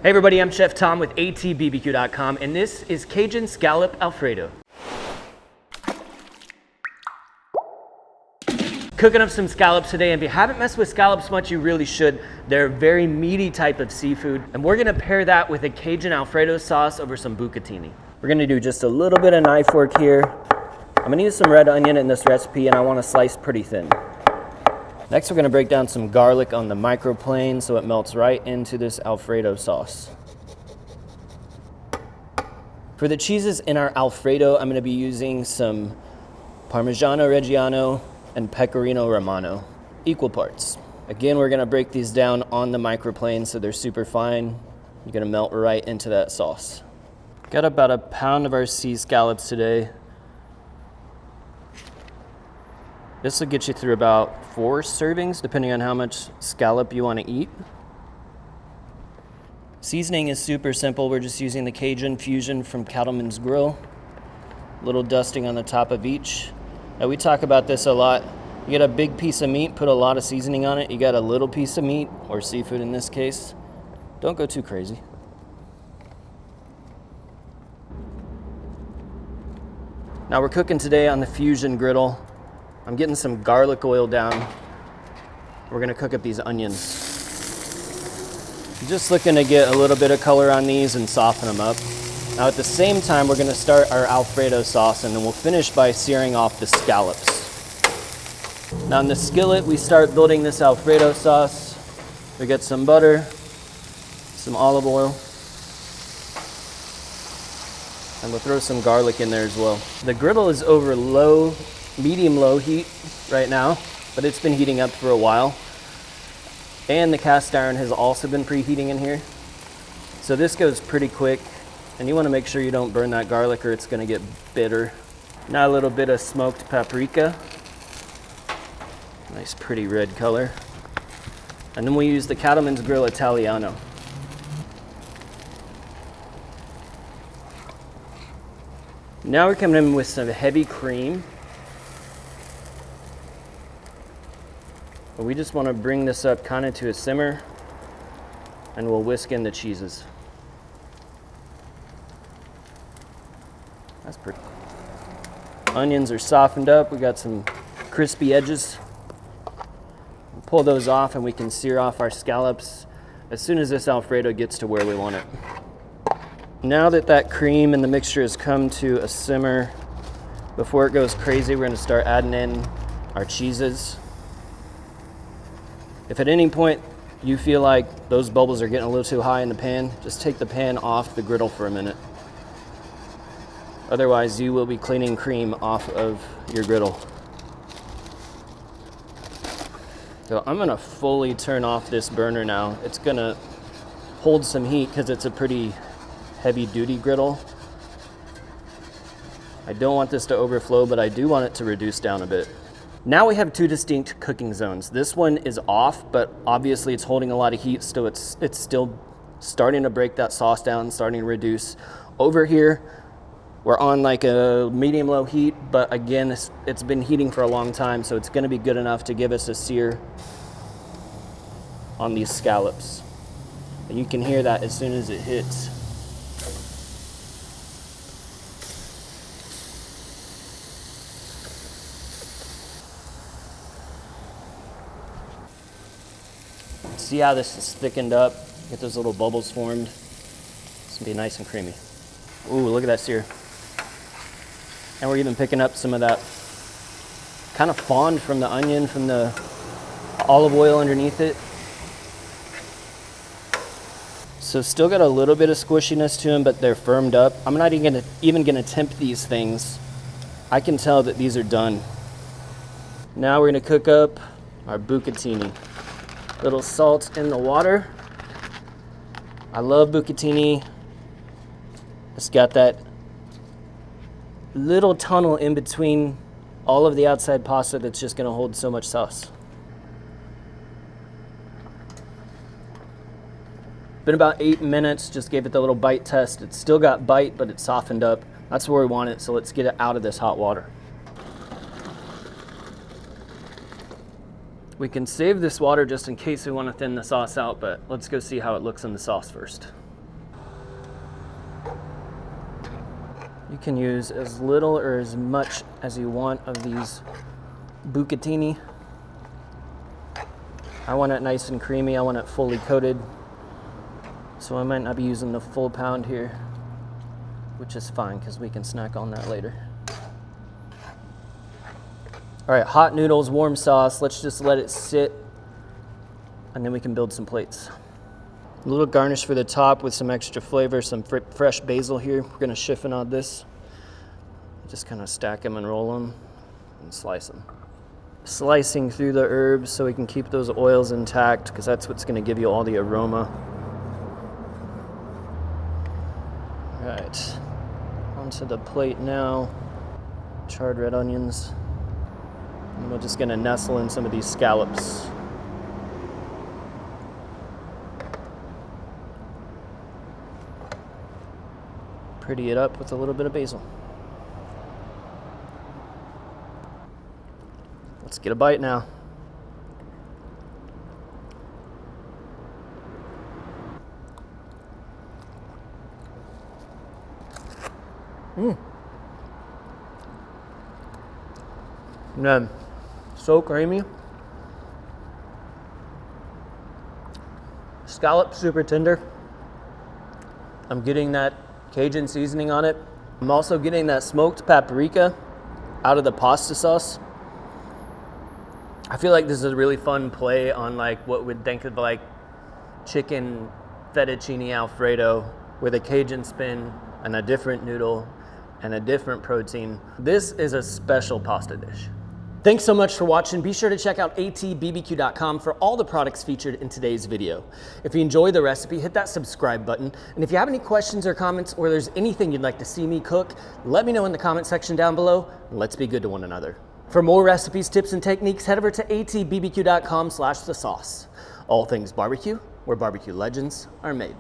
Hey everybody, I'm Chef Tom with atbbq.com, and this is Cajun Scallop Alfredo. Cooking up some scallops today, and if you haven't messed with scallops much, you really should. They're a very meaty type of seafood, and we're gonna pair that with a Cajun Alfredo sauce over some bucatini. We're gonna do just a little bit of knife work here. I'm gonna use some red onion in this recipe, and I wanna slice pretty thin. Next, we're gonna break down some garlic on the microplane so it melts right into this Alfredo sauce. For the cheeses in our Alfredo, I'm gonna be using some Parmigiano Reggiano and Pecorino Romano, equal parts. Again, we're gonna break these down on the microplane so they're super fine. You're gonna melt right into that sauce. Got about a pound of our sea scallops today. This will get you through about 4 servings, depending on how much scallop you want to eat. Seasoning is super simple. We're just using the Cajun Fusion from Cattleman's Grill. A little dusting on the top of each. Now, we talk about this a lot. You get a big piece of meat, put a lot of seasoning on it. You got a little piece of meat, or seafood in this case. Don't go too crazy. Now, we're cooking today on the Fusion Griddle. I'm getting some garlic oil down. We're gonna cook up these onions. Just looking to get a little bit of color on these and soften them up. Now at the same time, we're gonna start our Alfredo sauce, and then we'll finish by searing off the scallops. Now in the skillet, we start building this Alfredo sauce. We get some butter, some olive oil, and we'll throw some garlic in there as well. The griddle is over medium-low heat right now, but it's been heating up for a while. And the cast iron has also been preheating in here. So this goes pretty quick, and you want to make sure you don't burn that garlic or it's going to get bitter. Now a little bit of smoked paprika. Nice pretty red color. And then we use the Cattleman's Grill Italiano. Now we're coming in with some heavy cream. But we just want to bring this up kind of to a simmer, and we'll whisk in the cheeses. That's pretty. Onions are softened up. We got some crispy edges. We'll pull those off, and we can sear off our scallops as soon as this Alfredo gets to where we want it. Now that that cream and the mixture has come to a simmer, before it goes crazy, we're going to start adding in our cheeses. If at any point you feel like those bubbles are getting a little too high in the pan, just take the pan off the griddle for a minute. Otherwise, you will be cleaning cream off of your griddle. So I'm gonna fully turn off this burner now. It's gonna hold some heat because it's a pretty heavy duty griddle. I don't want this to overflow, but I do want it to reduce down a bit. Now we have 2 distinct cooking zones. This one is off, but obviously it's holding a lot of heat, so it's still starting to break that sauce down, starting to reduce. Over here, we're on like a medium-low heat, but again, it's been heating for a long time, so it's gonna be good enough to give us a sear on these scallops. And you can hear that as soon as it hits. See how this is thickened up? Get those little bubbles formed. It's gonna be nice and creamy. Ooh, look at that sear. And we're even picking up some of that kind of fond from the onion, from the olive oil underneath it. So still got a little bit of squishiness to them, but they're firmed up. I'm not even gonna tempt these things. I can tell that these are done. Now we're gonna cook up our bucatini. Little salt in the water. I love bucatini. It's got that little tunnel in between all of the outside pasta that's just gonna hold so much sauce. Been about 8 minutes, just gave it the little bite test. It's still got bite, but it's softened up. That's where we want it, so let's get it out of this hot water. We can save this water just in case we want to thin the sauce out, but let's go see how it looks in the sauce first. You can use as little or as much as you want of these bucatini. I want it nice and creamy. I want it fully coated. So I might not be using the full pound here, which is fine because we can snack on that later. All right, hot noodles, warm sauce. Let's just let it sit and then we can build some plates. A little garnish for the top with some extra flavor, some fresh basil here. We're gonna chiffonade this. Just kind of stack them and roll them and slice them. Slicing through the herbs so we can keep those oils intact because that's what's gonna give you all the aroma. All right, onto the plate now. Charred red onions. And we're just gonna nestle in some of these scallops. Pretty it up with a little bit of basil. Let's get a bite now. Man, so creamy. Scallop super tender. I'm getting that Cajun seasoning on it. I'm also getting that smoked paprika out of the pasta sauce. I feel like this is a really fun play on like what we'd think of like chicken fettuccine Alfredo with a Cajun spin and a different noodle and a different protein. This is a special pasta dish. Thanks so much for watching. Be sure to check out atbbq.com for all the products featured in today's video. If you enjoyed the recipe, hit that subscribe button. And if you have any questions or comments, or there's anything you'd like to see me cook, let me know in the comment section down below, and let's be good to one another. For more recipes, tips, and techniques, head over to atbbq.com/thesauce. All things barbecue, where barbecue legends are made.